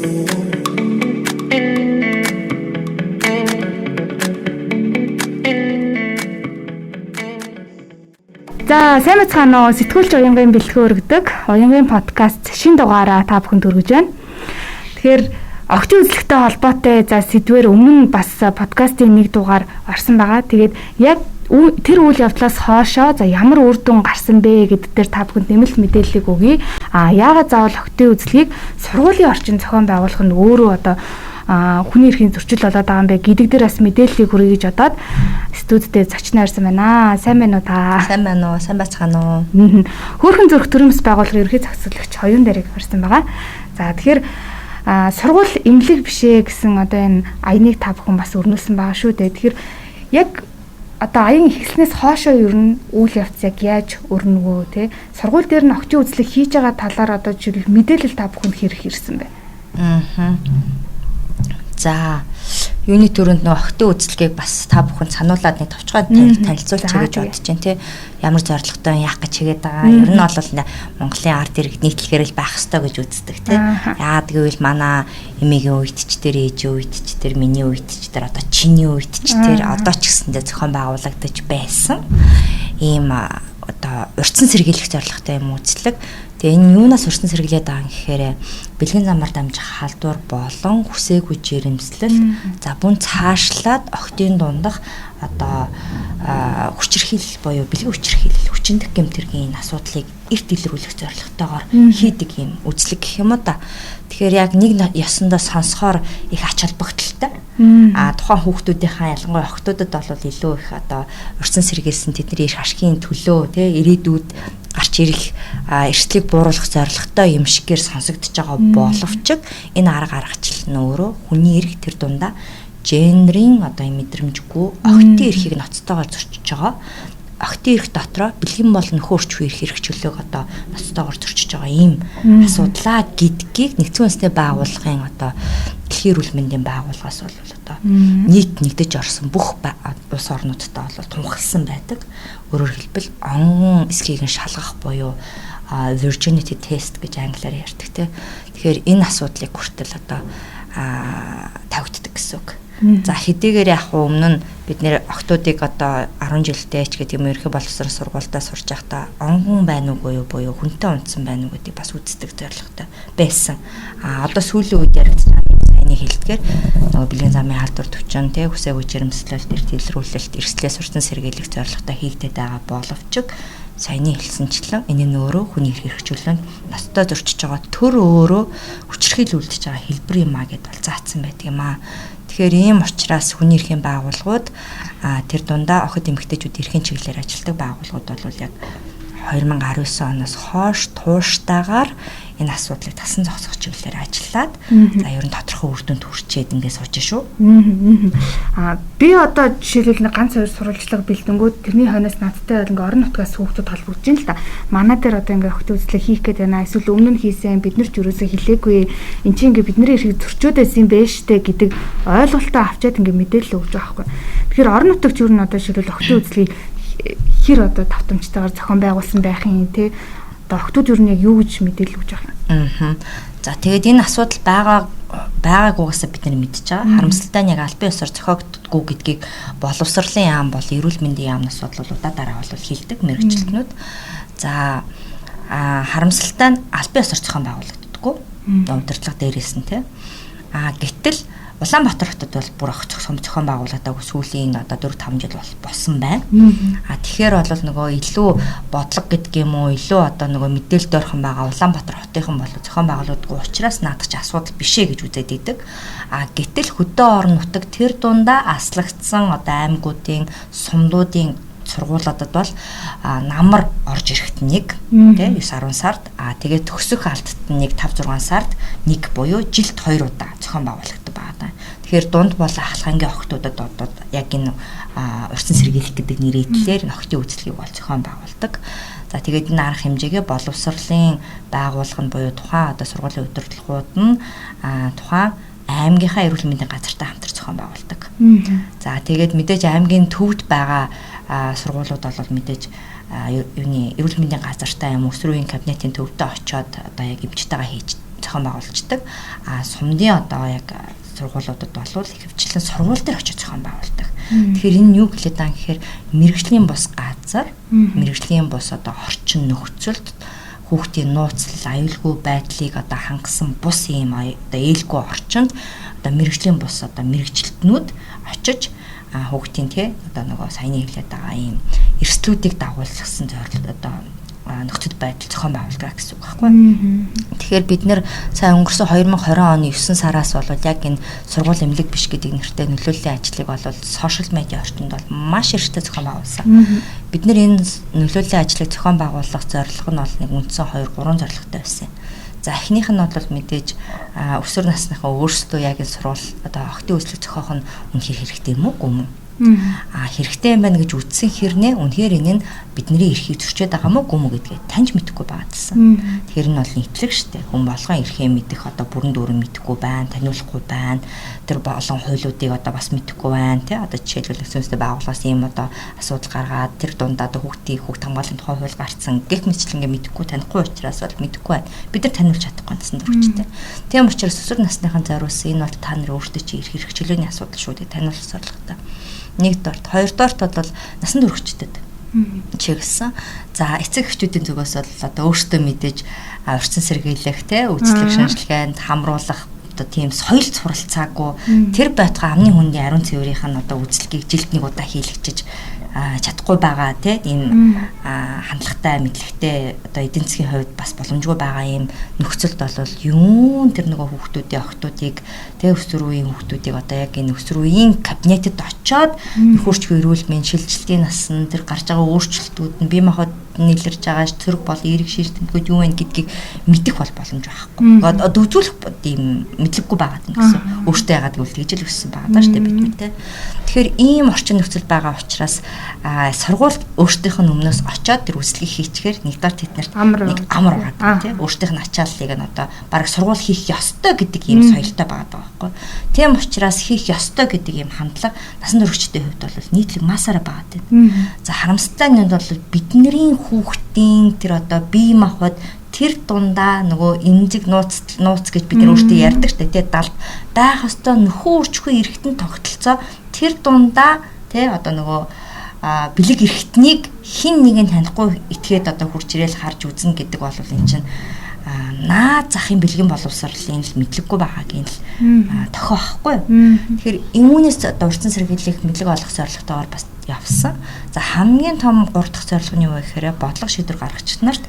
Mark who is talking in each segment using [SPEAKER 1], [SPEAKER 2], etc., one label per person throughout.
[SPEAKER 1] За сайн бацгаана уу, сэтгүүлч уянгийн бэлтгэн өргөдөг уянгийн подкаст шин дугаараа та бүхэнд хүргэж байна. Тэгэхээр охидын үзлэгтэй холбоотой за сэдвээр өмнө бас подкастын нэг дугаар орсон байгаа. Тэгээд яг тэр үйл явдлаас хоошоо за ямар үр дүн гарсан бэ гэдэг дээр та бүхэнд нэмэлт мэдээллийг өгье. Яагаад заавал охидын үзлэгийг сургуулийн орчин зохион байгуулах нь өөрөө одоо хүний эрхийн зөрчил болоод байгаа юм бэ гэдэг дээр бас мэдээллийг хүргэж гэж бодоод студидтэй зочин ирсэн байна. Сайн байна уу та?
[SPEAKER 2] Сайн байна уу? Сайн бацгаана уу?
[SPEAKER 1] Хөөрхөн зүрх төрөмс байгууллагын ерхий зохицуулагч хоёрын дэрэг харсан байгаа. За тэгэхээр сургууль эмнэлэг бишээ гэсэн одоо энэ аяныг та бүхэн бас өрнүүлсэн байгаа шүү дээ. Тэгэхээр яг одоо аян ихснээс хоошоо ер нь үйл явц яг яаж өрнөгөө те сургууль дээр нь охидын үзлэг хийж байгаа талаар одоо жишээл мэдээлэл та бүхэнд хэрэг ирсэн бэ?
[SPEAKER 2] За юуны төрөнд нөх охидын үзлэгийг бас та бүхэнд сануулад нэг товчгой танилцуулж гэж бодож байна тий. Ямар зорилготой яах гэж чигээд байгаа. Ер нь бол Монголын ард иргэд нийтлэхээр л байх ёстой гэж үздэг тий. Яагаад гэвэл манай эмээгийн үеидч дээр ээжийн үеидч дээр миний үеидч дээр одоо чиний үеидч дээр одоо ч гэсэндээ зохион байгуулагдаж байсан. Ийм одоо урьдчилан сэргийлэх зорилготой юм үзлэг. Тэгээ энэ юунаас урьдчилан сэргийлээд байгаа юм гэхээр бэлгийн замаар дамжих халдвар болон хүсээгүй жирэмслэл за бүн цаашлаад охидын дундах одоо хүчирхийлэл буюу бэлгийн хүчирхийлэл хүчиндх гэмтэргийн энэ асуудлыг эрт илрүүлэх зорилготойгоор хийдэг юм үзлэг гэх юм уу да. Тэгэхээр яг нэг ёсондоо сонсохоор их ач холбогдолтой. Тухайн хүүхдүүдийнхаа ялангуяа охидуудад бол илүү их одоо урьдчилан сэргийлсэн тэдний их ашигын төлөө тий ирээдүйд гарч ирэх эрсдлийг бууруулах зорилготой юм шигээр сонсогдож байгаа боловч энэ арга аргачлал нь өөрөө хүний эрх тэр дундаа гендерийн одоо мэдрэмжгүй охидын эрхийг ноцтойгоор зөрчиж байгаа. Охидын эрх дотроо бэлгэн бол нөхөр орч үеих эрх чөлөөг одоо ноцтойгоор зөрчиж байгаа ийм асуудлаа гэдгийг нэгдсэн үндэсний байгууллагын одоо дэлхийн эрүүл мэндийн байгууллагаас бол одоо нийт нэгдэж орсон бүх улс орнуудтай бол тунхагласан байдаг. Өөрөөр хэлбэл онгон эсхийг нь шалгах буюу virginity test гэж англиар ярьдаг тийм. Тэгэхээр энэ асуудлыг хүртэл одоо тавигддаг гэсэн үг. За хэдийгээр яг өмнө нь бид нэр охтуудыг одоо 10 жилдээ ч гэдэг юм ерхий боловсрол сургуультай сурч байхдаа онгон байна уу буюу хүнтэй унтсан байна уу гэдгийг бас үздэг зорилготой байсан. Одоо сүүлийн үед яригдсан саяны хэлдгээр нөгөө бэлгийн замын халдвар төвчин тий хүсээгүй жирэмслэлт эрт илрүүлэлт эрсдлээс урьдчилан сэргийлэх зорилготой хийгдээд байгаа боловч саяны хэлсэнчлэн энэ нь өөрөө хүний эрх хэрэгжүүлэлт ноцтой зөрчиж байгаа төр өөрөө хүчирхийлүүлж байгаа хэлбэр юм а гэдээ бол заасан байдаг юм а. Тэгэхээр ийм учраас хүний эрхийн байгууллагууд тэр дундаа охид эмэгтэйчүүд эрхийн чиглэлээр ажилладаг байгууллагууд бол яг 2019 оноос хойш тууштайгаар энэ асуудлыг тасан зогсох чиглэлээр ажиллаад за ер нь тодорхой үр дүнд хүрчээд ингээд сууж шүү.
[SPEAKER 1] Би одоо жишээлбэл нэг ганц хоёр сурвалжлага бэлдэнгүүд тэрний хойноос надтай ингээд орон нутгаас хүүхдүүд холбогдож байна л да. Манай дээр одоо ингээд охид үзлэг хийх гээд байна. Эсвэл өмнө нь хийсэн бид нар ч юусоо хэлээгүй. Энд чинь ингээд бидний эрхийг зөрчөөд байсан юм байна штэ гэдэг ойлголтоо авчиад ингээд мэдээлэл өгж байгаа байхгүй. Тэгэхээр орон нутагч юу н одоо жишээлбэл охид үзлийг хэр одоо давтамжтайгаар зохион байгуулсан байх юм те. Одоо охтууд юу нэг юу гэж мэдээлэл өгж байгаа юм.
[SPEAKER 2] За тэгээд энэ асуудал байгаагүйгээс бид нар мэдж байгаа. Харамсалтай нь яг албан ёсоор зохиогддоггүй гэдгийг боловсролын яам бол эрүүл мэндийн яамнаас бол удаа дараа бол хэлдэг мэрэгчлэтнүүд. За харамсалтай нь албан ёсоор зохион байгуулагддаггүй. Удирдлага дээрээс нь те. Гэтэл Улаанбаатар хотод бол бүр зохион байгуулагдаагүй сүүлийн одоо 4-5 жил болсон байна. Тэгэхээр бол нөгөө илүү бодлого гэдэг юм уу илүү одоо нөгөө мэдээлэлд орхон байгаа Улаанбаатар хотынхан бол зохион байгуулагдаагүй учраас наадах чи асуудал бишээ гэж үзээд идэг. Гэтэл хөдөө орон нутаг тэр дундаа аслагдсан одоо аймагуудын сумдуудын сургуулиудад бол намар орж ирэхэд нэг тий 9-10 сард тэгээд төгсөх алдт нэг 5-6 сард нэг буюу жилд 2 удаа зохион байгуулагддаг байна. Тэгэхээр дунд бол ахлахангийн охтуудад одоо яг энэ урьдчилан сэргийлэх гэдэг нэрээр охтын үзлэгийг бол зохион байгуулдаг. За тэгээд энэ арга хэмжээгээ боловсролын байгууллага нь буюу тухайн одоо сургуулийн удирдлагууд нь тухайн аймгийнхаа эрүүл мэндийн газартай хамтар зохион байгуулдаг. За тэгээд мэдээж аймгийн төвд байгаа сургуулиуд бол мэдээж юуны эрүүл мэндийн газартай юм өсвөрийн кабинетийн төвдөө очиод одоо яг эмчтэйгээ хийж зохион байгуулждаг. Сумдын одоо яг сургуулиудад бол ихэвчлэн сургууль дээр очиж зохион байгуулдаг. Тэгэхээр энэ юу гэлээд байгаа гэхээр мэрэгжлийн бус газар, мэрэгжлийн бус одоо орчин нөхцөлд хүүхдийн нууцлал, аюулгүй байдлыг одоо хангасан бус ийм одоо ээлгүй орчинд одоо мэрэгжлийн бус одоо мэрэгжилтнүүд очиж хүүхдийн одоо нөгөө саяны хэлээд байгаа ийм эрсдлүүдийг дагуулсан зорилго одоо нөхцөл байдал зохион байгуулдаг гэсэн үг байхгүй. Тэгэхээр бид нэр сая өнгөрсөн 2020 оны 9 сараас бол яг энэ сургууль эмнэлэг биш гэдэг нэртэй нөлөөллийн ажлыг бол сошиал медиа орчинд бол маш эртээ зохион байгуулсан. Бид нэр энэ нөлөөллийн ажлыг зохион байгуулах зорилго нь бол нэг үндсэн 2-3 зорилготой байсан. За эхнийх нь бол мэдээж өсвөр насныхаа өөрсдөө яг энэ сурвал одоо охидын үзлэг зохиох нь үнэхээр хэрэгтэй юм уу үгүй юм. Хэрэгтэй юм байна гэж үздсэн хэрнээ үнэхээр энэ нь бидний эрхийг зөрчөөд байгаа мó гүм үү гэдгээ таньж мэдэхгүй байгаадсан. Тэгэхээр нь бол нийтлэг штэ. Хүн болгон эрхээ мэдэх одоо бүрэн дүүрэн мэдэхгүй байна, таниулахгүй байна. Тэр болон хуулиудыг одоо бас мэдэхгүй байна тий. Одоо жишээлбэл өсвөртэй байгууллагаас ийм одоо асуудал гаргаад тэр дундаа одоо хүүхд хамгааллын тухай хууль гарцсан гэх мэтчлэнгээ мэдэхгүй танихгүй учраас бол мэдэхгүй байна. Бид нар таниулж чадахгүй насан туршидтэй. Тийм учраас өсвөр насныхан зориулсан энэ бол та нар өөртөө чи эрх хэрэгчлөөний асуудал шүү дээ таниулах зорилготой. Нэгдүгээр, хоёрдугаарт бол насан туршидтэй чиглэсэн. За эцэг эхчүүдийн зүгээс бол одоо өөртөө мэдээж урьдчилан сэргийлэх те үйлчлэг шинжилгээнд хамруулах одоо тийм соёл суралцаагүй тэр байтугай амны хүндийн ариун цэврийнх нь одоо үйлчлэгийг жилд нэг удаа хийлгэж чадахгүй байгаа тийм хандлагатай мэдлэгтэй одоо эдийн засгийн хувьд бас боломжгүй байгаа юм нөхцөлд бол юун тэр нөгөө хүүхдүүдийн охтуудыг тэг өсвөр үеийн хүүхдүүдийг одоо яг энэ өсвөр үеийн кабинетэд очиод нөхөрч хөрүүл мэд шилжилтийн насн тэр гарч байгаа өөрчлөлтүүд нь бие махбод нийлэрж байгаа зэрэг бол эерэг шийдтэмгүүд юу вэ гэдгийг мэдэх бол боломж байхгүй. Одоо үзүүлэх тийм мэдлэггүй байгаа юм гэсэн. Өөртөө яагаад гэвэл тэгж л өссөн байгаа даа шүү дээ бид мэдээ. Тэгэхээр ийм орчин нөхцөл байгаа учраас сургуульд өөртөөх нь өмнөөс очиод тэр үйлчлэгийг хийчихээр нэгдүгээр тэднэрт нэг амар байгаа тийм өөртөөх нь ачааллыг нь одоо баг сургууль хийх ёстой гэдэг ийм соёлтой байгаа байхгүй. Тийм учраас хийх ёстой гэдэг ийм хандлага насан туршидтын хувьд бол нийтлэг масаараа байгаа тийм. За харамсалтай нь бол бидний хүүхдийн тэр одоо бие махбод тэр дундаа нөгөө эмзэг нууц гэж бид нар өөртөө ярьдаг шүү дээ. Далд байх ёстой нөхөн үрчгүй эргэтэн тогтолцоо тэр дундаа тий одоо нөгөө бэлэг эрхтнийг хин нэг нь танихгүй итгээд одоо хурж ирээл харж үзнэ гэдэг бол энэ чинь наад захын бэлгийн боловсролын л мэдлэггүй байгаагийн л тохио байхгүй. Тэгэхээр үүнээс одоо урьдчилан сэргийлэх мэдлэг олох зорилготойгоор бас явсан. За хамгийн том 3 дахь зорилго нь юу вэ гэхээр бодлого шийдвэр гаргагчид нарт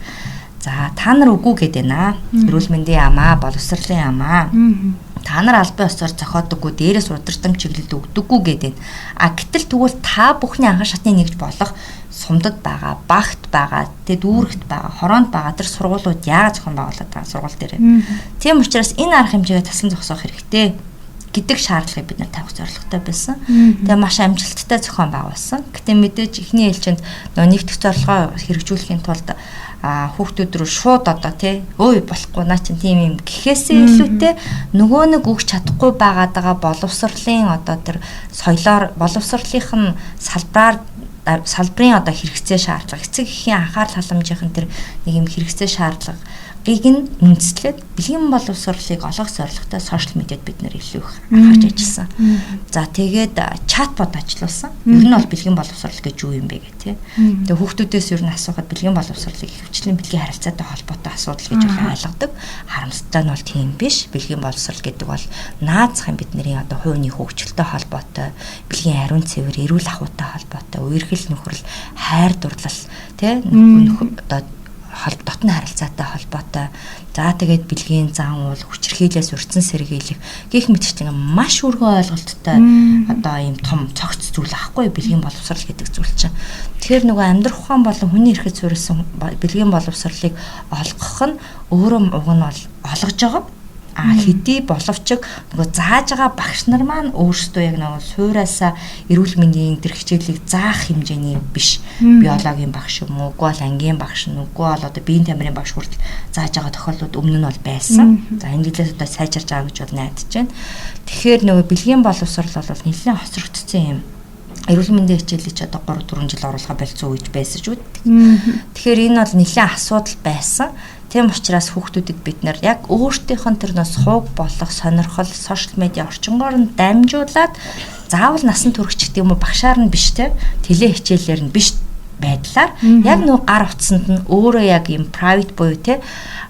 [SPEAKER 2] за та нар үгүй гэдэг наа. Эрүүл мэндийн яамаа, боловсролын яамаа. Та нар албан ёсоор зохиодоггүй, дээрээс удирдам чиглэлд өгдөггүй гэдэг. Гэтэл тэгвэл та бүхний анхан шатны нэгж болох сумдад байгаа, багт байгаа, дүүрэгт байгаа, хороонд байгаа тэр сургуулиуд яаж зохион байгуулад байгаа сургууль дээр. Тийм учраас энэ арга хэмжээгээ таслан зогсоох хэрэгтэй гэдэг шаардлагыг бид нар тавих зорилготой байсан. Тэгээ маш амжилттай зохион байгуулсан. Гэтэ мэдээж эхний ээлжинд нэгдэх зорилгоо хэрэгжүүлэхийн тулд хүүхдүүд рүү шууд одоо тий өө болохгүй наа чинь тийм юм гэхээсээ илүүтэй нөгөө нэг өгч чадахгүй байгаа боловсролын одоо тэр соёлоор боловсролынх нь салбарын одоо хэрэгцээ шаардлага эцэг эхийн анхаарал халамжийн тэр нэг юм хэрэгцээ шаардлагыг нь үндэслээд бэлгийн боловсролыг олох зорилготой сошиал медиад бид нэр илүү их анхаарч ажилласан. За тэгээд чатбот ажиллуулсан. Ер нь бол бэлгийн боловсрол гэж юу юм бэ гэх тээ. Тэгээд хүүхдүүдээс ер нь асуухад бэлгийн боловсролыг хөвчлэн бэлгийн харилцаатай холбоотой асуудал гэж ойлгодог. Харамсалтай нь бол тийм биш. Бэлгийн боловсрол гэдэг бол наацхан бидний одоо хувийн хөгжилтэй холбоотой, бэлгийн ариун цэвэр, эрүүл ахуйтай холбоотой, үерхэл нөхрөл, хайр дурлал тээ одоо дотны харилцаатай холбоотой. За тэгээд бэлгийн зан уул хүчирхийлээс урьдчилан сэргийлэх гэх мэтчлэн маш өргөн ойлголттой одоо ийм том цогц зүйл ахгүй бэлгийн боловсрал гэдэг зүйл чинь. Тэгэхээр нөгөө амьдрах ухаан болон хүний эрхэд суурилсан бэлгийн боловсролыг олгох нь өөрөө уг нь бол олгож байгаа. Хэдий боловч нөгөө зааж байгаа багш нар маань өөрсдөө яг нөгөө суураасаа эрүүл мэндийн тэр хичээлийг заах хэмжээний биш. Биологийн багш юм уу, үгүй бол ангийн багш нь, үгүй бол одоо биеийн тамирын багш хүртэл зааж байгаа тохиолдлууд өмнө нь бол байсан. За энэ жилээс одоо сайжирж байгаа гэж бол найдаж байна. Тэгэхээр нөгөө бэлгийн боловсрол бол нэлээд хоцрогдсон юм. Эрүүл мэндийн хичээлийг ч одоо 3-4 жил оруулах болцсон үеж байсан шүү дээ. Тэгэхээр энэ бол нэлээд асуудал байсан. Тийм учраас хүүхдүүдэд бид нэр яг өөртөөх нь тэр сууг болох сонирхол сошиал медиа орчингоор нь дамжуулаад заавал насан туршид гэдэг юм уу багшаар нь биш те теле хичээлээр нь биш байдлаар яг нөгөө гар утсанд нь өөрөө яг юм private буюу те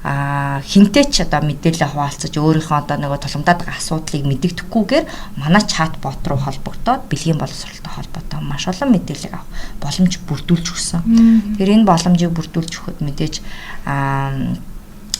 [SPEAKER 2] хинтээ ч одоо мэдээлэл хуваалцаж өөрийнхөө одоо нөгөө тулгамдаад байгаа асуудлыг мэдэгдэхгүйгээр манай чат бот руу холбогдоод бэлгийн боловсролтой холбоотой маш олон мэдээлэл авах боломж бүрдүүлж өгсөн. Тэгэхээр энэ боломжийг бүрдүүлж өгөхөд мэдээж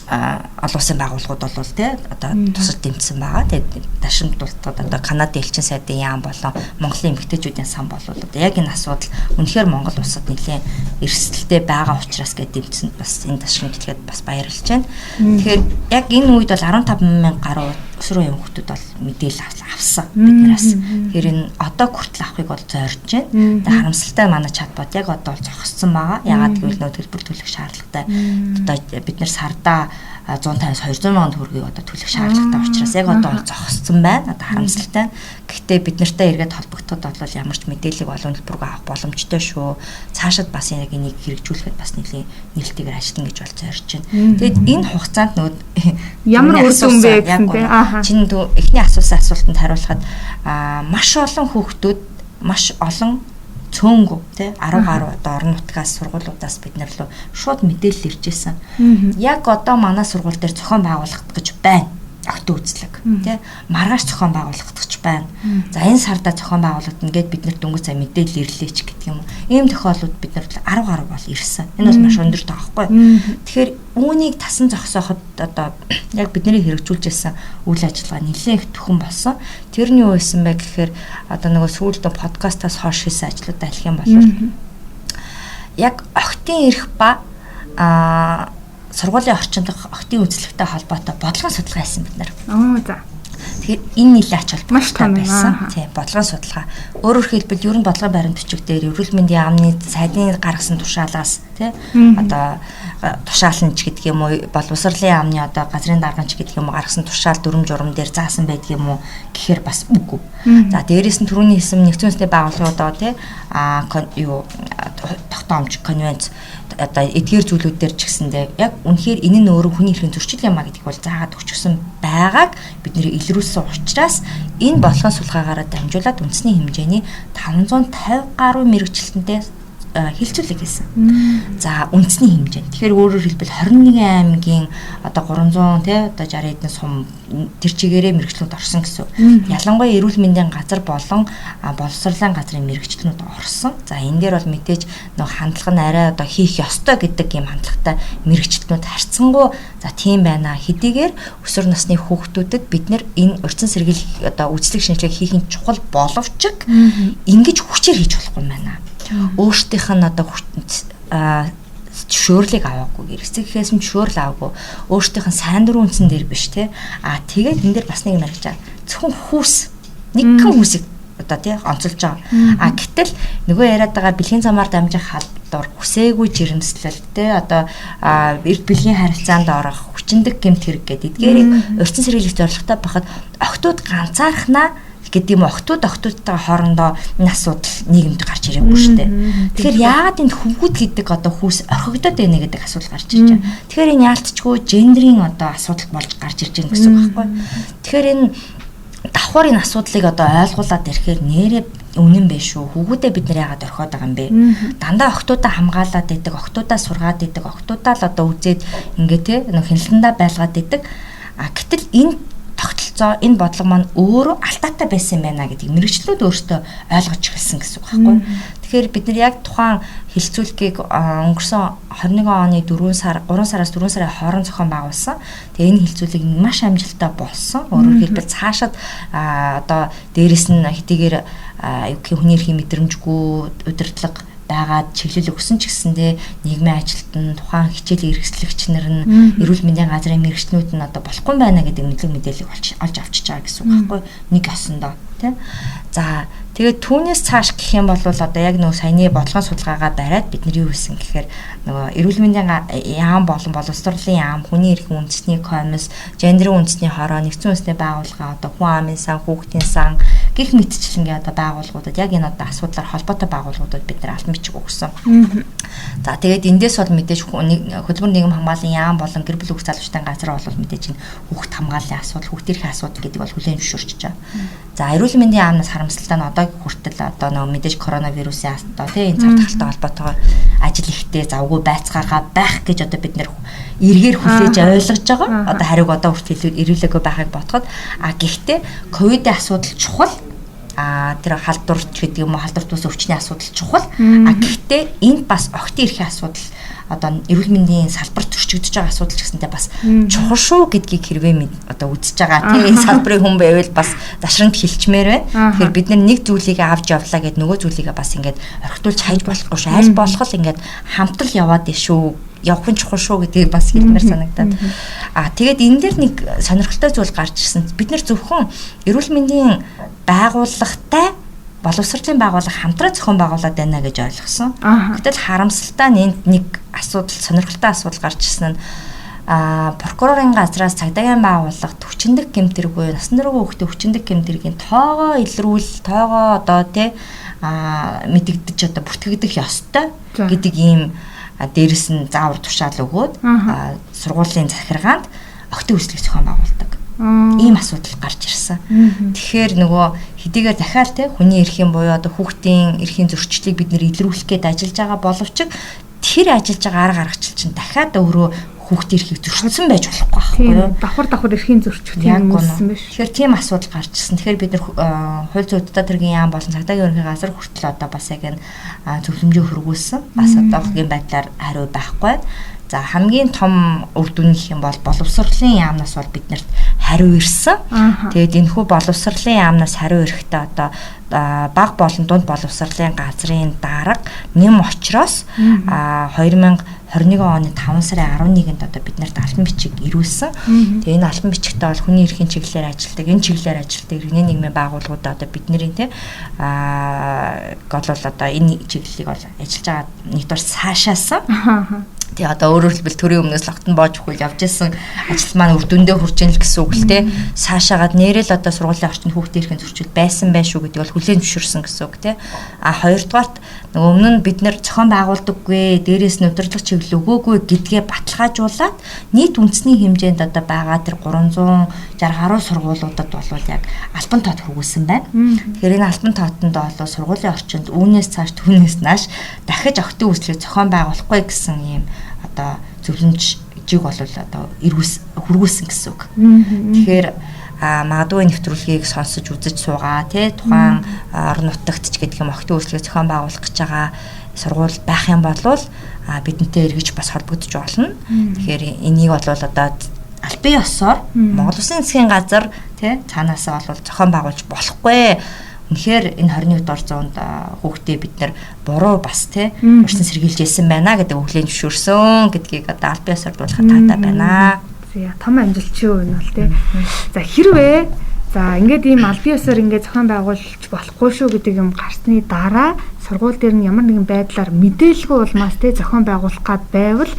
[SPEAKER 2] олон улсын байгууллагууд бол тий одоо тусад дэмжсэн байгаа. Тэгээд дашрамдуултад одоо Канадын элчин сайдын яам болон Монголын эмэгтэйчүүдийн сан болвол одоо яг энэ асуудал үнэхээр Монгол улсад нэлээд эрсдэлтэй байгаа учраас гээд дэмжсэн бас энэ дашрамдлгээд бас баярлж байна. Тэгэхээр яг энэ үед бол 15,000 гаруй өсвөр үеийн хүүхдүүд бол мэдээлэл авсан биднээс. Тэгэхээр энэ одоо хүртэл авахыг бол зорж байна. Тэгээд харамсалтай манай чатбот яг одоо бол зогссон байгаа. Ягаад гэвэл нөө төлбөр төлөх шаардлагатай. Одоо бид нэр сардаа 150-200 мянган төгрөгийг одоо төлөх шаардлагатай учраас яг одоо бол зогссон байна. Одоо харамсалтай. Гэхдээ бид нартай эргээд холбогдоход бол ямар ч мэдээллийг олон төлбөрөөр авах боломжтой шүү. Цаашид бас яг энийг хэрэгжүүлэхэд бас нээлттэйгээр ажиллана гэж бол зорж байна. Тэгэд энэ хугацаанд нөгөө
[SPEAKER 1] ямар үр дүн бэ гэсэн тийм
[SPEAKER 2] чинь эхний асуултанд хариулахад маш олон хүүхдүүд маш олон цөөнгөө тий 10 гаруй одоо орон нутгаас сургуулиудаас бид нар руу шууд мэдээлэл ирж ирсэн. Яг одоо манай сургууль дээр зохион байгуулах гэж байна. Октоо үзлэг тий маргааш зохион байгуулах гэж байна. За энэ сарда зохион байгуулагдана гэд бид нар дөнгөж сая мэдээлэл ирлээ ч гэдэг юм. Ийм тохиолдлууд бид нар 10 гаруй бол ирсэн. Энэ бол маш өндөр тоохгүй. Тэгэхээр үүнийг тасан зогсооход одоо яг бидний хэрэгжүүлж байсан үйл ажиллагаа нэлээд их төхөн болсон. Тэрний юу байсан бэ гэхээр одоо нөгөө сүүлдээ подкастаас хойш хийсэн ажлуудаа хэлэх юм бол яг охтын эрх ба сургуулийн орчинд охтын үзлэгтэй холбоотой бодлогын судалгаа хийсэн бид нар.
[SPEAKER 1] За.
[SPEAKER 2] Тэгэхээр энэ нэлээд ач холбогдолтой байсан. Тийм, бодлогын судалгаа. Өөрөөр хэлбэл ерөн бодлогын баримт бичиг дээр эрүүл мэндийн яамны сайдын гаргасан тушаалаас тий одоо тушаалч гэдэг юм уу боловсролын яамны одоо газрын дарганч гэдэг юм уу гаргасан тушаал дүрм журам дээр заасан байдаг юм уу гэхээр бас үгүй. За дээрээс нь түрүүний хэлсэн нэгдсэн үндэсний байгууллагуудаа тий юу тогтоомж конвенц одоо эдгээр зүйлүүд дээр ч гэсэндээ яг үнэхээр энэ нь өөрөө хүний эрхийн зөрчил юм а гэдгийг бол заагаад өгчихсөн байгааг бид нэр илрүүлсэн учраас энэ бодлогын сулгаагаараа дамжуулаад үндэсний хэмжээний 550 гаруй мэрэгчлэнтэй хилцүүлэг хийсэн. За үндэсний хэмжээнд. Тэгэхээр өөрөөр хэлбэл 21 аймгийн одоо 300 тий одоо 60 эдэн сум тэр чигээрээ мэрэгчлүүд орсон гэсэн. Ялангуяа эрүүл мэндийн газар болон боловсролын газрын мэрэгчлүүд орсон. За энэ дээр бол мэдээж нэг хандлага нь арай одоо хийх ёстой гэдэг юм хандлагатай мэрэгчлүүд харьцангуй за тийм байна. Хэдийгээр өсвөр насны хүүхдүүдэд бид нэр энэ урьдчилан сэргийлэх одоо үйлчлэг шинжилгээ хийхин чухал боловч ингэж хүчээр хийж болохгүй юм байна. Өөртөөх нь одоо зөвшөөрлийг аваагүй, эргэцэгээс нь зөвшөөрөл аваагүй, өөртөөх нь сайн дурын үндсэн дээр биш те. Тэгээд энэ дээр бас нэг юм ярьж байгаа. Зөвхөн хүүс, нэгэн хүүсийг одоо тий онцолж байгаа. Гэтэл нөгөө яриад байгаа бэлгийн замаар дамжих халдвар, хүсээгүй жирэмслэл те одоо эрд бэлгийн харилцаанд орох, хүчиндэг гэмт хэрэг гэдэг эдгээрийг урьдчилан сэргийлэх зорилготой байхад охтууд ганцаархнаа гэдэг юм охтуудтайгаа хоорондоо энэ асуудал нийгэмд гарч ирээгүй шүү дээ. Тэгэхээр яагаад энэ хөвгүүд гэдэг одоо хүүс орхигдоод байна гэдэг асуудал гарч ирж байна. Тэгэхээр энэ яалтчгүй гендерийн одоо асуудал болж гарч ирж байгаа гэсэн үг байхгүй. Тэгэхээр энэ давхар энэ асуудлыг одоо ойлгуулад ирэхээр нэрээ үнэн бэ шүү. Хүүгүүдээ бид нэр яагаад орхиод байгаа юм бэ? Дандаа охтуудаа хамгаалаад идэг, охтуудаа сургаад идэг, охтуудаа л одоо үзээд ингээ те хяналтандаа байлгаад идэг. Гэтэл энэ тогтолцоо энэ бодлого маань өөрөө алдаатай байсан юм байна гэдгийг мэрэгчлүүд өөрсдөө ойлгож эхэлсэн гэсэн үг байхгүй. Тэгэхээр бид нар яг тухайн хилцүүлгийг өнгөрсөн 21 оны 3 сараас 4 сарын хооронд зохион байгуулсан. Тэгээ энэ хилцүүлэг маш амжилттай болсон. Өөрөөр хэлбэл цаашаад одоо дээрэс нь хэдийгээр хүний эрхийн мэдрэмжгүй удирдлага байгаад чиглэл өгсөн ч гэсэндээ нийгмийн ажилтан тухайн хичээл эрхлэгч нар нь эрүүл мэндийн газрын мэрэгчнүүд нь одоо болохгүй байна гэдэг мэдээлэл олж авчиж байгаа гэсэн үг байхгүй нэг осондоо тий. За тэгээд түүнээс цааш гэх юм бол одоо яг нөгөө саяны бодлогын судалгаагаа бариад бид нар юу хийсэн гэхээр нөгөө эрүүл мэндийн яам болон боловсролын яам, хүний эрхийн үндэсний комисс, гендерийн үндэсний хороо, нэгдсэн үндэсний байгууллага одоо хүн амын сан, хүүхдийн сан гих мэтчлэнгээ одоо байгууллагуудад яг энэ одоо асуудлаар холбоотой байгууллагуудад бид нар албан бичиг өгсөн. За тэгээд эндээс бол мэдээж хөдөлмөр нийгэм хамгааллын яам болон гэр бүл хөгжил залуучдын газар бол мэдээж энэ хүүхд хамгааллын асуудал, хүүхд эрхийн асуудал гэдэг бол хүлээн зөвшөөрч байгаа. За эрүүл мэндийн яамнаас харамсалтай нь одоо хүртэл одоо нөгөө мэдээж коронавирусын одоо тийм энэ цар тахалтай холбоотойгоор ажил ихтэй завгүй байцгаагаа байх гэж одоо бид нэр эргээр хүлээж ойлгож байгаа. Одоо хариуг одоо хүртэл ирүүлээгүй байхыг бодоход гэхдээ ковидын асуудал чухал. Тэр халдварч гэдэг юм уу халдварт ус өвчний асуудал чухал. Гэхдээ энд бас охидын эрхийн асуудал одоо эрүүл мэндийн салбарт төрчигдөж байгаа асуудал ч гэсэнтэй бас чухал шүү гэдгийг хэрвээ одоо үзэж байгаа. Тийм энэ салбарын хүн байвал бас зашрамт хэлчмээр байна. Тэгэхээр бид нэг зүйлийг авч явлаа гэд нөгөө зүйлийг бас ингээд орхитуулж хайж болохгүй шүү. Аль болох л ингээд хамтал яваад шүү. Явах нь чухал шүү гэдгийг бас хэлмээр санагдаад. Тэгээд энэ дээр нэг сонирхолтой зүйл гарч ирсэн. Бид нэр зөвхөн эрүүл мэндийн байгууллагатай боловсролын байгууллага хамтран зохион байгуулад байна гэж ойлгосон. Гэтэл харамсалтай нь энд нэг асуудал, сонирхолтой асуудал гарч ирсэн нь прокурорын газраас цагдаагийн байгууллагт хүчиндэг гэмтэргүй, насан туршийн хүүхдийн хүчиндэг гэмтэргийн тоогоо илрүүл, тоогоо одоо мэдэгдэж одоо бүртгэгдэх ёстой гэдэг ийм дээрэс нь заавар тушаал өгөөд сургуулийн захиргаанд охидын үйлчлэг зохион байгуулдаг. Ийм асуудал гарч ирсэн. Тэгэхээр нөгөө хэдийгээр дахиад хүний эрхийн буюу одоо хүүхдийн эрхийн зөрчлийг бид нэр илрүүлэх гээд ажиллаж байгаа боловч тэр ажиллаж байгаа арга гаргач чинь дахиад өөрөө хүүхдийн эрхийг зөрчсөн байж болохгүй байхгүй юу?
[SPEAKER 1] Давхар эрхийн зөрчих тийм үүссэн биш.
[SPEAKER 2] Тэгэхээр тийм асуудал гарч ирсэн. Тэгэхээр бид нар хууль зүйн удаа тэргийн яам болон цагдаагийн ерөнхий газар хүртэл одоо бас яг энэ зөвлөмжөө хөргүүлсэн. Бас одоогийн байдлаар хариу байхгүй. За хамгийн том үр дүн гэх юм бол боловсролын яамнаас бол биднэрт хариу ирсэн. Тэгээд энэхүү боловсролын яамнаас хариу ирэхдээ одоо баг болон дунд боловсролын газрын дарга нэм очроос 2021 оны 5 сарын 11-нд одоо биднэрт албан бичиг ирүүлсэн. Тэгээд энэ албан бичигтээ бол хүний эрхийн чиглэлээр ажилладаг, энэ чиглэлээр ажилладаг иргэний нийгмийн байгууллагуудаа одоо бидний гол одоо энэ чиглэлийг бол ажиллаж байгаа нэгдүгээр цаашаасан. Тэгээ одоо өөрөөр хэлбэл төрийн өмнөөс логтон боож өгвөл явж исэн ажил маань үр дүндээ хүрч ийн л гэсэн үг л те. Цаашаагаад нэрэл одоо сургуулийн орчинд хүүхдийн эрхийн зөрчил байсан байх шүү гэдгийг бол хүлээн зөвшөөрсөн гэсэн үг те. Хоёрдугаарт нөгөө өмнө нь бид нэр зохион байгуулдаггүй, дээрээс нь удирдлага чиглэл өгөөгүй гэдгээ баталгаажуулаад нийт үндэсний хэмжээнд одоо байгаа тэр 360 гаруй сургуулиудад бол яг албан тоод хөргүүлсэн байна. Тэгэхээр энэ албан тоотонд бол сургуулийн орчинд үүнээс цааш түүнээс нааш дахиж охидын үйлчлэг зохион байгуулахгүй гэсэн юм одоо зөвлөмжийг бол одоо хөргүүлсэн гэсэн үг. Тэгэхээр магадгүй нэвтрүүлгийг сонсож үзэж суугаа тий тухайн орон нутагт ч гэдэг юм охидын үйлчлэгээ зохион байгуулах гэж байгаа сургууль байх юм бол бидэнтэй эргэж бас холбогдож болно. Тэгэхээр энийг бол одоо албан ёсоор Монгол Улсын засгийн газар тий цаанаасаа бол зохион байгуулж болохгүй. Үнэхээр энэ 21 дугаар зуунд хүүхдээ бид нар буруу бас тий урьдчилан сэргийлж ирсэн байна гэдэг өглөөний зөвшөөрсөн гэдгийг одоо албан ёсоор дуулахад таатай байна.
[SPEAKER 1] За том амжилт шүү энэ бол тий. За хэрвээ ингээд ийм албан ёсоор ингээд зохион байгуулж болохгүй шүү гэдэг юм гарсны дараа сургууль дээр нь ямар нэгэн байдлаар мэдээлгүй улмаас тий зохион байгуулах гад байвал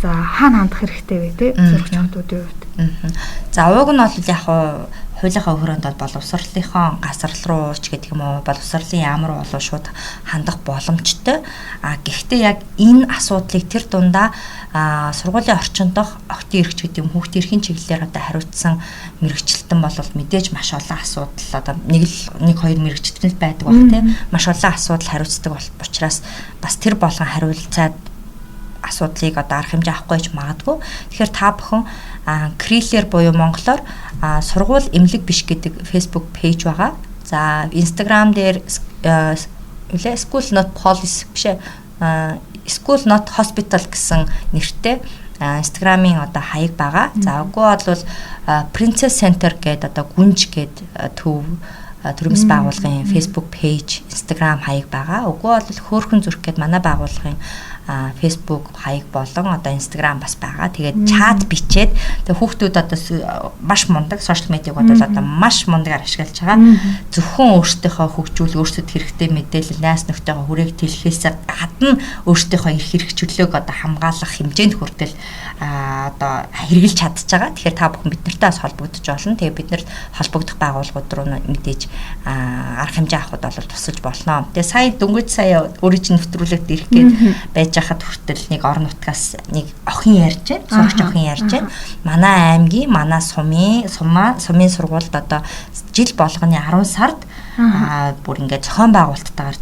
[SPEAKER 1] за хаана хандах хэрэгтэй вэ тий сурагч хамтуудын хувьд.
[SPEAKER 2] За уг нь бол яг хуулийнхаа өрөөнд бол боловсролынхон газар руу ч гэдэг юм уу боловсролын яам руу болоо шууд хандах боломжтой. Гэхдээ яг энэ асуудлыг тэр дундаа сургуулийн орчинд дох охидын эрх гэдэг юм хүүхдийн эрхийн чиглэлээр одоо хариуцсан мэрэгчлэлтэн бол мэдээж маш олон асуудал одоо нэг хоёр мэрэгчлэлт байдаг баг тийм маш олон асуудал хариуцдаг учраас бас тэр болгон хариулцаад асуудлыг одоо арга хэмжээ авахгүй ч магадгүй. Тэгэхээр та бүхэн Крилэр буюу монголоор сургууль эмнэлэг биш гэдэг Facebook пэйж байгаа. За Instagram дээр School Not Police биш School Not Hospital гэсэн нэртэй Instagram-ийн одоо хаяг байгаа. За үгүй бол Princess Center гэдэг одоо гүнж гэдэг төрөмс байгууллагын Facebook пэйж, Instagram хаяг байгаа. Үгүй бол хөөрхөн зүрх гэдэг манай байгууллагын Facebook хаяг болон одоо Instagram бас байгаа. Тэгээд чат бичээд тэгээд хүүхдүүд одоо маш мундаг сошиал медиаг бол одоо маш мундагаар ашиглаж байгаа. Зөвхөн өөрсдийнхөө хөгжүүл, өөрсдөд хэрэгтэй мэдээлэл, найс нөхдөйгөө хүрээг тэлхээсээ гадна өөрсдийнхөө эрх хэрэгжүүлэлийг одоо хамгаалах хэмжээнд хүртэл одоо хэрэгжилж чадж байгаа. Тэгэхээр та бүхэн бид нартай бас холбогдож болно. Тэгээд бид нарт холбогдох байгууллагууд руу мэдээж арга хэмжээ авахд бол тусалж болно. Тэгээд сая өөрийн чинь нэвтрүүлэгт ирэх гээд байж хахад хүртэл нэг орон нутгаас нэг охин ярьж байна. Сурагч охин ярьж байна. Манай аймгийн, манай сумын сургуульд одоо жил болгоны 10 сард бүр ингээд зохион байгуулалттайгаар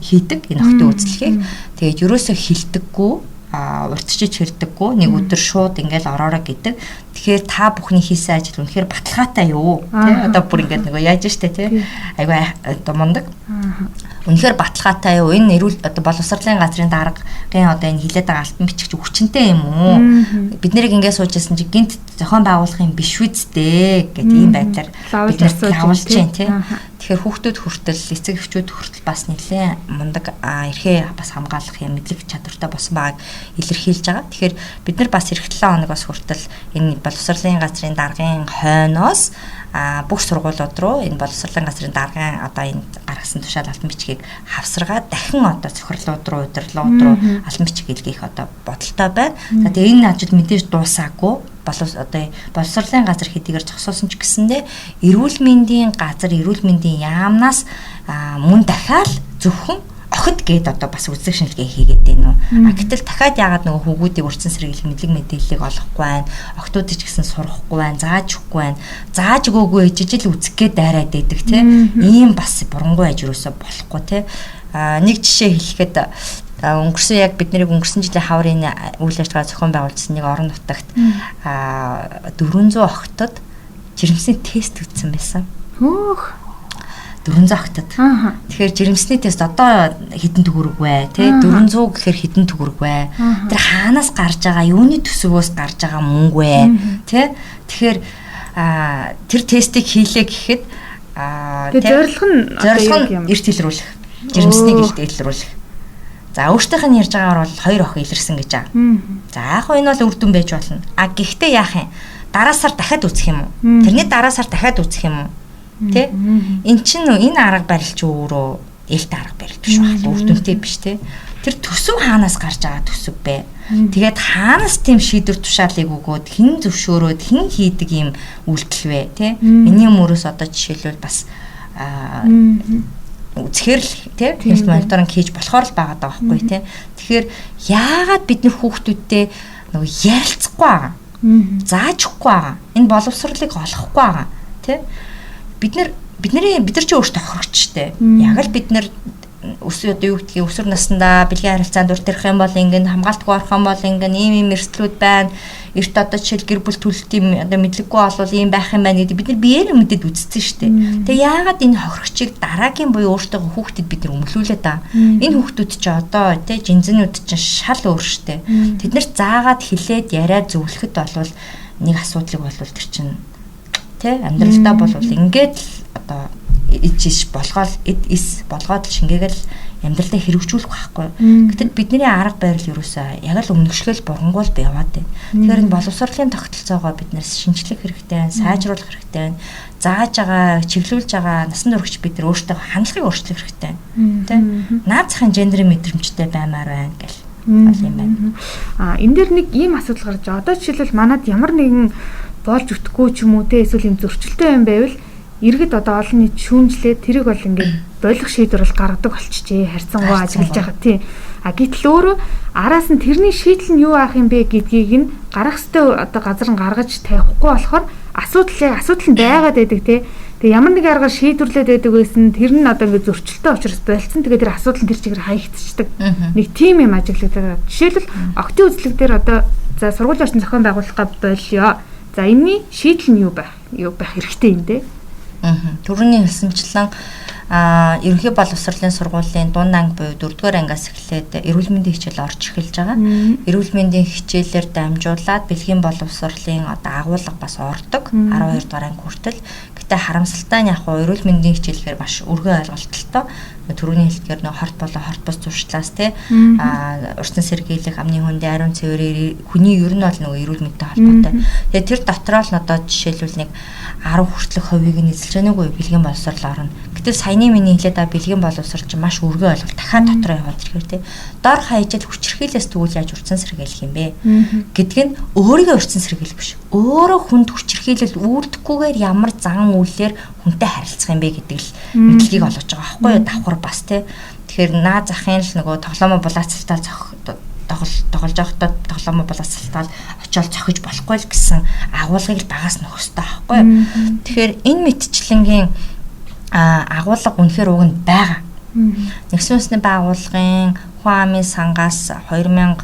[SPEAKER 2] хийдэг энэ охтын үзлэгийг. Тэгээд ерөөсөө хилдэггүй, урдчиж хэрдэггүй, нэг өдөр шууд ингээд ороорой гэдэг. Тэгэхээр та бүхний хийсэн ажил үнэхээр баталгаатай юу? Тэ одоо бүр ингээд нөгөө яаж штэ тэ. Айгу одоо мундаг. Үнэхээр баталгаатай юу? Энэ эрүүл одоо боловсролын газрын даргын одоо энэ хилээд байгаа алтан бичигч хүчнтэй юм уу? Бид нэрийг ингээд суужсэн чи гинт зохион байгуулах юм биш үсттэй гэдэг ийм байдлаар бид нарт явуулж байна тий. Тэгэхээр хүүхдүүд хүртэл эцэг эхчүүд хүртэл бас нэлээд мундаг эрхээ бас хамгаалах юм мэдлэг чадвартай болсон байгааг илэрхийлж байгаа. Тэгэхээр бид нар бас эх 7 хоног бас хүртэл энэ боловсролын газрын даргын хойноос бүх сургуулиуд руу энэ боловсролын газрын даргын одоо энэ гаргасан тушаал алтан бичгийг хавсаргаад дахин одоо цохирлууд руу, удирлууд руу алтан бичиг илгээх одоо бодолтой байна. За тэгээ энэ ажил мэдээж дуусаагүй. Боловсролын газар хэдийгээр зогсоосон ч гэсэндээ эрүүл мэндийн газар, эрүүл мэндийн яамнаас мөн дахиад зөвхөн охид гээд одоо бас үзлэг шинжилгээ хийгээд байна уу. Гэтэл дахиад яагаад нөгөө хүүгүүдийн урьдчилан сэргийлэх мэдлэг мэдээллийг олохгүй байна. Охтуудыг ч гэсэн сурахгүй байна, зааж өгөхгүй байна. Зааж өгөөгүй жижиг л үзэх гээд дайраад байдаг тийм. Ийм бас бурангуй аж юусоо болохгүй тийм. Нэг жишээ хэлэхэд өнгөрсөн яг бидний өнгөрсөн жилийн хаврын үйл ажиллагаа зохион байгуулсан нэг орон нутагт 400 охтод жирэмсний тест үзсэн байсан. Хөөх 400 охтод. Тэгэхээр жирэмсний тест одоо хэдэн төгрөг вэ? Тэ 400 гэхээр хэдэн төгрөг вэ? Тэр хаанаас гарч байгаа, юуны төсвөөс гарч байгаа мөнгө вэ? Тэ тэгэхээр тэр тестийг хийлээ гэхэд зорилго нь эрт илрүүлэх. Жирэмснийг эрт илрүүлэх. За өөртөөх нь ярьж байгаагаар бол 2 охин илэрсэн гэж байгаа. За яг хөө энэ бол үр дүн байж болно. Гэхдээ яах юм? Дараа сар дахиад үүсэх юм уу? Тэрний дараа сар дахиад үүсэх юм уу? Тэ? Эн чинь энэ арга барил чи өөрөө ээлтэй арга барил биш байна. Үр дүнтэй биш тэ. Тэр төсөв хаанаас гарч байгаа төсөв бэ? Тэгээд хаанаас тийм шийдвэр тушаалыг өгөөд хэн зөвшөөрөөд хэн хийдэг юм үйлдэл вэ? Тэ? Энийн мөрөөс одоо жишээлбэл бас үзэхэр л тийм хэлт мониторинг хийж болохоор л байгаа даа байхгүй тийм. Тэгэхээр яагаад бид нэр хүүхдүүдтэй нөгөө ярилцахгүй байгаа. Зааж өгөхгүй байгаа. Энэ боловсролыг олохгүй байгаа тийм. Бид нар чи өөртөө хохирогчтэй. Яг л бид нар өсвөр наснда бэлгийн харилцаанд урьдах юм бол ингэн хамгаалтгүй орох юм бол ингэн ийм эрсдлүүд байна. Эрт одоо жишээл гэр бүл төлөлтийн одоо мэдлэггүй болвол ийм байх юм байна гэдэг бид нар биеэр мэдээд үзсэн шүү дээ. Тэгээ яагаад энэ хохирогчийг дараагийн буюу өөртөө хүүхдэд бид нар өмлүүлээд байгаа. Энэ хүүхдүүд чи одоо тий жинзэнүүд чинь шал өөр шүү дээ. Тэд нар заагаад хилээд яриад зөвлөхөд болвол нэг асуудлыг болвол тэр чинь тий амьдралдаа болвол ингээд одоо ичиш болгоод болгоод шингээгээл амьдралдаа хэрэгжүүлэх байхгүй. Гэтэл бидний арга барил ерөөсөө яг л өмнөшгөл бурангуул яваад байна. Тэгэхээр энэ боловсролын тогтолцоогоо бид нэр шинжлэх хэрэгтэй байна, сайжруулах хэрэгтэй байна. Зааж байгаа, чиглүүлж байгаа насан туршид бид нар өөртөө хандлагыг өөрчлөх хэрэгтэй байна. Тэ? Наад захын гендерийн мэдрэмжтэй баймаар байна гэл. Ийм байна.
[SPEAKER 1] Энэ дэр нэг ийм асуудал гарч байгаа. Одоо жишээлбэл манад ямар нэгэн болж үтгэхгүй ч юм уу те эсвэл юм зөрчилтэй юм байвал иргэд одоо олон нийт шүүмжлээд тэрийг бол ингээд болох шийдвэр бол гаргадаг болчихжээ. Харьцангуй ажиглаж байгаа тийм. Гэтэл өөрөө араас нь тэрний шийдэл нь юу аах юм бэ гэдгийг нь гарах ёстой одоо газар нь гаргаж тавихгүй болохоор асуудал нь байгаад байдаг тийм. Тэгээ ямар нэг аргаар шийдвэрлээд байдаг байсан тэр нь одоо ингээд зөрчилтэй учраас болцсон. Тэгээ тэр асуудал нь тэр чигээр хаягдчихдаг. Нэг тийм юм ажиглагдаад. Жишээлбэл октын үзлэг дээр одоо за сургуулийн орчин зохион байгуулах гав болёо. За энэний шийдэл нь юу байх хэрэгтэй юм бэ?
[SPEAKER 2] Төрөний хэлсэнчлэн ерөнхий боловсролын сургуулийн дунд анги буюу 4-р ангиас эхлээд эрүүл мэндийн хичээл орж эхэлж байгаа. Эрүүл мэндийн хичээлээр дамжуулаад бэлгийн боловсролын одоо агуулга бас ордог 12-р анги хүртэл. Гэтэ харамсалтай нь яг хуу эрүүл мэндийн хичээлээр маш өргөн ойлголттой. Төрөний хэлтгэр нэг хорт болоо хорт бус зуршлаас те урьдчилан сэргийлэх, амны хүндээ ариун цэврээр хүний ер нь бол нөгөө эрүүл мэндтэй холбоотой. Тэгээ тэр дотроо л одоо жишээлбэл нэг 10 хүртэлх хувийг нь эзэлж байгааг үе бэлгийн боловсрол орно. Гэтэл саяны миний хэлээд байгаа бэлгийн боловсрол чинь маш өргөн ойлголт. Дахиад дотроо яваад ирэхээр те дор хаяжл хүчирхийлээс тэгвэл яаж урьдчилан сэргийлэх юм бэ гэдг нь өөрийгөө урьдчилан сэргийлэх биш. Өөрөө хүнд хүчирхийлэл үүрдэхгүйгээр ямар зан үйлээр хүнтэй харилцах юм бэ гэдэг л мэдлэгийг олгож байгаа байхгүй юу? Давхар бас те. Тэгэхээр наа захын л нөгөө тоглоомоо булаацалтаа тоглож байхдаа тоглоомоо булаацалтаа очиод цохиж болохгүй л гэсэн агуулгыг багаас нөхөстэй байхгүй юу? Тэгэхээр энэ мэтчлэнгийн агуулга үнэхээр уг нь байгаа. Нэгдсэн үндэсний байгууллагын хүн амын сангаас 2019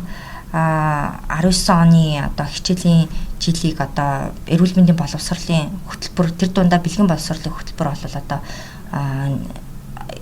[SPEAKER 2] оны одоо хичээлийн жилийг одоо эрүүл мэндийн боловсролын хөтөлбөр тэр дундаа бэлгийн боловсролын хөтөлбөр бол одоо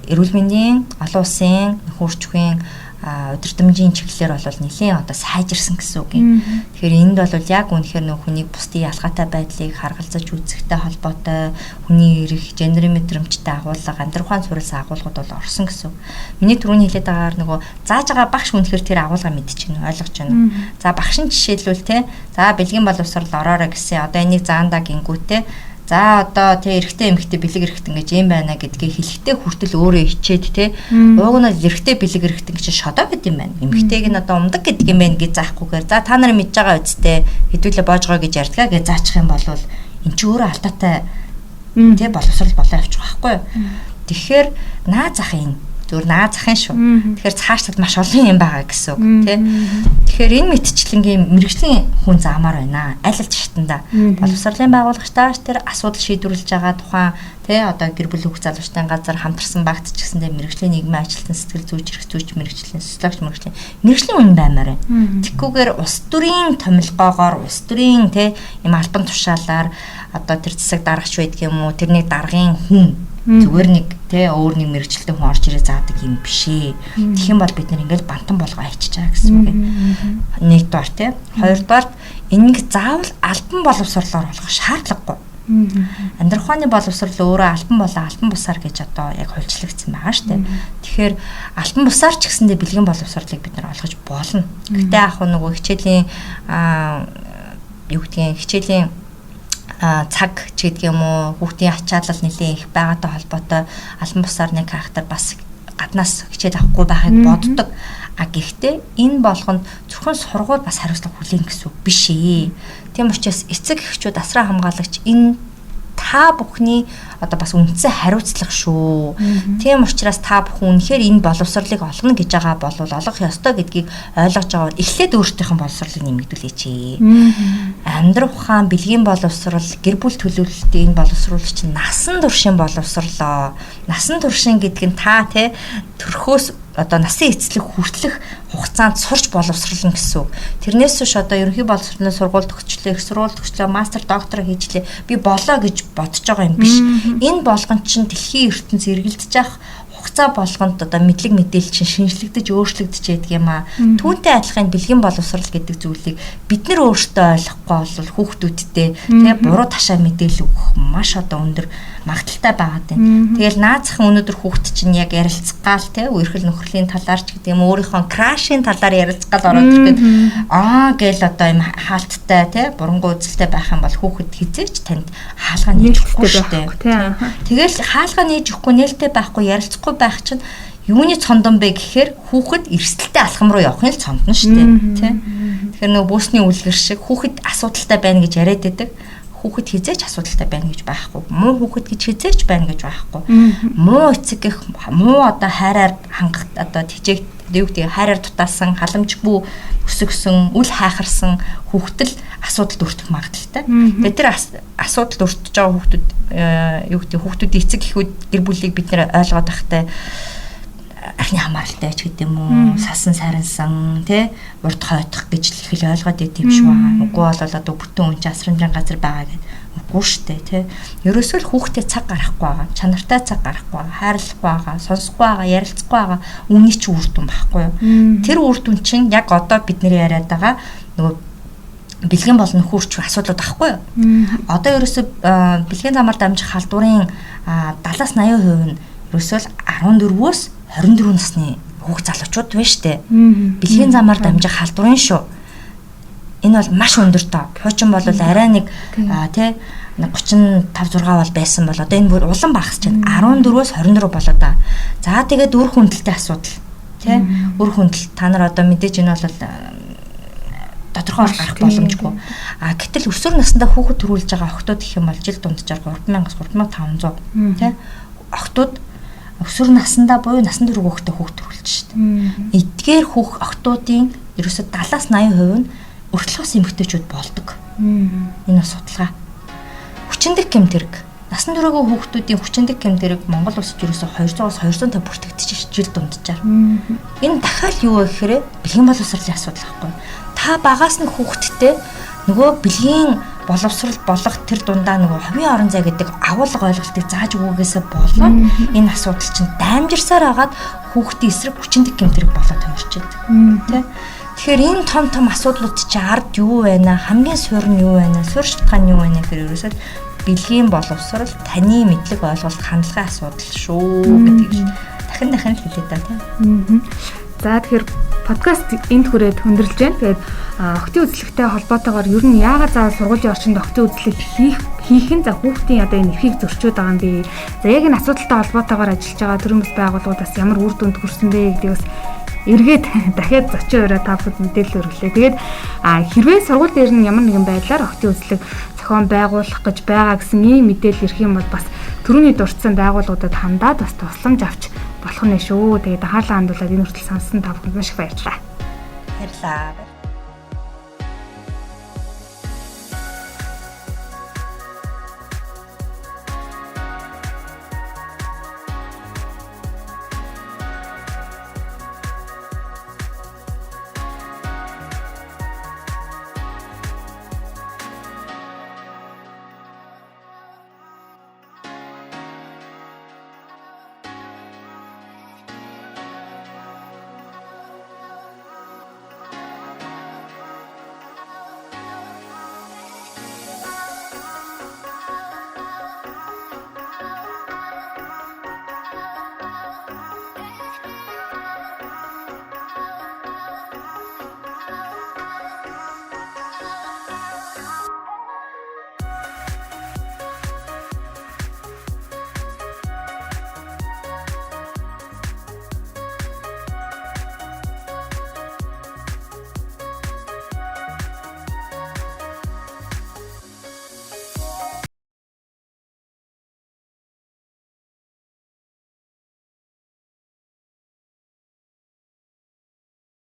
[SPEAKER 2] эрүүл мэндийн олон улсын хөрчгийн удирдамжийн чиглэлээр бол нэлийн одоо сайжирсан гэсэн үг юм. Тэгэхээр энд бол яг үнэхээр нөх хүний бусдын ялгаатай байдлыг харгалзаж үзэхтэй холбоотой хүний эрх, гендерийн мэдрэмжтэй агуулга, амьдрах ухаан суурилсан агуулгууд бол орсон гэсэн үг. Миний түрүүний хэлээд байгаагаар нөгөө зааж байгаа багш үнэхээр тэр агуулга мэдчихэв, ойлгож байна. За багшин жишээлбэл те за бэлгийн боловсрол ороорой гэсэн одоо энийг заандаа гингүүтэй за одоо тий эрэгтэй эмэгтэй бэлэг эрэхтэн гэж юм байна гэдгийг хэлэхдээ хүртэл өөрөө хичээд тий ууг нь эрэгтэй бэлэг эрэхтэн гэж шодоо гэд юм байна. Эмэгтэйг нь одоо умдаг гэдэг юм байна гэж заахгүйгээр за та нар мэдж байгаа үсттэй хэдүүлээ боожгоо гэж ярьдгаа гэж заачих юм бол эн чи өөрөө алдаатай тий боловсрол болоо явчих байхгүй юу. Тэгэхээр наа захын зүгээр наа захын шүү. Тэгэхээр цаашлаад маш олон юм байгаа гэсэн үг тий. Тэгэхээр энэ мэтчлэнгийн мэрэгжлийн хүн заамаар байна. Аль аль шатанда боловсролын байгууллагатаар тэр асуудал шийдвэрлэж байгаа тухайн тий одоо гэр бүлийн хүүхд залуучдын газар хамтарсан багт ч гэсэндээ мэрэгжлийн нийгмийн ажилтан сэтгэл зүйч эрх зүйч мэрэгжлийн социологч мэрэгжлийн хүн баймаар байна. Тэгхгүйгээр улс төрийн томилгоогоор улс төрийн тий юм албан тушаалаар одоо тэр засаг дарагч байдаг юм уу тэрний даргын хүн зүгээр нэг те өөр нэг мэрэгчлээ хүн орж ирээ заадаг юм биш ээ. Тэгэх юм бол бид нэр ингээл бантан болгоо хайчиж байгаа гэсэн үг юм. Нэгдүгээр те. Хоёрдугаар энийг заавал албан боловсролоор болгох шаардлагагүй. Амьдрах ухааны боловсрол өөрөө албан болоо албан бусаар гэж одоо яг хувьчлагдсан байгаа шүү дээ. Тэгэхээр албан бусаар ч гэсэндээ бэлгийн боловсролыг бид нар олгож болно. Гэтэ яг нөгөө хичээлийн юу гэдгийг хичээлийн цаг ч гэдэг юм уу хүүхдийн ачаалал нэлээд их байгаатай холбоотой албан бусаар нэг харахтар бас гаднаас хичээл авахгүй байхыг боддог. Гэхдээ энэ болгонд зөвхөн сургууль бас хариуцлага хүлээн гэсэн үг биш ээ. Тийм учраас эцэг эхчүүд асраа хамгаалагч энэ та бүхний одоо бас үндсэн хариуцлага шүү. Тийм учраас та бүхэн үнэхээр энэ боловсролыг олгоно гэж байгаа бол олгох ёстой гэдгийг ойлгож байгаа. Эхлээд өөртөөхөн боловсролыг нэмэгдүүлээч. Амьдрах ухаан, бэлгийн боловсрол, гэр бүл төлөвлөлтийн энэ боловсрол чинь насан туршийн боловсролоо. Насан туршийн гэдэг нь та тий төрхөөс одоо насын эцлэх хүртэлх хугацаанд сурч боловсруулна гэсэн үг. Тэрнээс биш одоо ерөнхий боловсролын сургууль төгсчлээ, их сургууль төгсчлээ, мастер, доктор хийжлээ. Би болоо гэж бодож байгаа юм биш. Энэ болгон чинь дэлхийн ертөнц эргэлдэж явах хугацаа болгонд одоо мэдлэг мэдээлэл чинь шинжлэгдэж өөрчлөгдөж яадаг юм аа. Түүнтэй адилхан бэлгийн боловсрол гэдэг зүйлийг бид нар өөрсдөө ойлгохгүй бол хүүхдүүдтэй тэгээ буруу ташаа мэдээлэл өгөх маш одоо өндөр магадaltaй байгаад байна. Тэгэл наазахын өнөөдөр хүүхд чинь яг ярилцгаал те үерхэл нөхрөлийн талаар ч гэдэг юм өөрийнхөө крашийн талаар ярилцгаал ороод ирэхэд гээл одоо юм хаалттай те бурангуй үзэлтэй байх юм бол хүүхэд хизээч танд хаалгаа нээхгүй шүү дээ. Тэгэл хаалгаа нээж өгөхгүй нээлттэй байхгүй ярилцахгүй байх чинь юуны цондон бэ гэхээр хүүхэд эрсдэлтэй алхам руу явахын л цондон шүү дээ тий. Тэгэхээр нөгөө бөөсний үлгэр шиг хүүхэд асуудалтай байна гэж яриад байдаг. Хүүхэд хизээч асуудалтай байна гэж байхгүй. Муу хүүхэд гэж хизээч байна гэж байхгүй. Муу эцэг гэх муу одоо хайраар хангах одоо тэжээг юу гэдэг хайраар дутаасан халамжгүй өсөгсөн үл хайхарсан хүүхдэл асуудалд өртөх магадaltaй. Тэгээд тэр асуудалд өртөж байгаа хүүхдүүд юу гэдэг хүүхдүүдийн эцэг эхүүд гэр бүлийг бид нэр ойлгоод байхтай архины хамааралтай ч гэдэм үү, сасан сарансан тий урд хойтох гэж л их л ойлгоод байт юм шиг байгаа. Үгүй бол одоо бүтэн үн асрамжийн газар байгаа гэдэг. Үгүй штэ тий. Ерөөсөө л хүүхдэд цаг гарахгүй байгаа. Чанартай цаг гарахгүй байгаа. Хайрлахгүй байгаа, сонсохгүй байгаа, ярилцахгүй байгаа. Үүний ч үр дүн байхгүй юу? Тэр үр дүн чинь яг одоо бидний яриад байгаа нөгөө бэлгийн болон нөхөрч асуудлууд байхгүй юу? Одоо ерөөсөө бэлгийн замаар дамжих халдварын 70-80% нь ерөөсөө л 14-өөс 24 насны хүүхд залуучууд байна штэ. Бэлгийн замаар дамжих халдварын шүү. Энэ бол маш өндөр тоо. Хуучин бол арай нэг тий 35-6 бол байсан бол одоо энэ бүр улам багасч байна. 14-өөс 24 болоо да. За тэгээд үр хүндэлтэй асуудал тий үр хүндэл та нар одоо мэдээж энэ бол тодорхой гарах боломжгүй. Гэтэл өсвөр насндаа хүүхэд төрүүлж байгаа охтууд гэх юм бол жил дунджаар 3000-аас 3500 тий охтууд өсвөр насндаа буюу насан турш хүүхдээ хүүхд төрүүлж шүү дээ. Эдгээр хүүх охтуудын ерөөсө 70-80% нь өртөлгөөс эмэгтэйчүүд болдог. Энэ бас судалгаа. Хүчиндэх гэмтэрэг насан туршийн хүүхдүүдийн хүчиндэх гэмтэрэг Монгол улсад ерөөсө 200-аас 250 бүртгэгдэж жил дунджаар. Энэ дахиад юу вэ гэхээр бэлгийн боловсролын асуудал байхгүй. Та багаас нь хүүхдтэй нөгөө бэлгийн боловсрол болох тэр дундаа нөгөө хувийн орон зай гэдэг агуулга ойлголтыг зааж өгөхөөсөө болоод энэ асуудал чинь даймжирсаар хагаад хүүхдийн эсрэг хүчиндэх гэмтэрэг болоод томирчээд тий. Тэгэхээр энэ том асуудлууд чи ард юу байна? Хамгийн суурь нь юу байна? Суурь шалтгаан нь юу байна гэхээр ерөөсөө бэлгийн боловсрол таны мэдлэг ойлголт хандлагын асуудал шүү гэдгийг дахин хэлээд та тий.
[SPEAKER 1] За тэгэхээр подкаст энд хүрээд өндөрлж байна. Тэгээд охтын үзлэгтэй холбоотойгоор ер нь яагаад заавал сургуулийн орчинд охтын үзлэг хийх нь за хүүхдийн одоо энэ эфийг зөрчөөд байгаа юм бэ? За яг энэ асуудалтай холбоотойгоор ажиллаж байгаа төрийн бас байгууллагуудаас ямар үр дүнд хүрсэн бэ гэдгийг бас эргээд дахиад зочин өрөө та бүхэнд мэдээлэл өргөлээ. Тэгээд хэрвээ сургууль дээр нь ямар нэгэн байдлаар охтын үзлэг зохион байгуулах гэж байгаа гэсэн ийм мэдээлэл ирэх юм бол бас түрүүний дурдсан байгууллагуудад хандаад бас тусламж авч болох нь шүү. Тэгээд анхаарлаа хандуулаад энэ хүртэл сонссон та бүхэнд маш их баярлалаа.
[SPEAKER 2] Баярлалаа.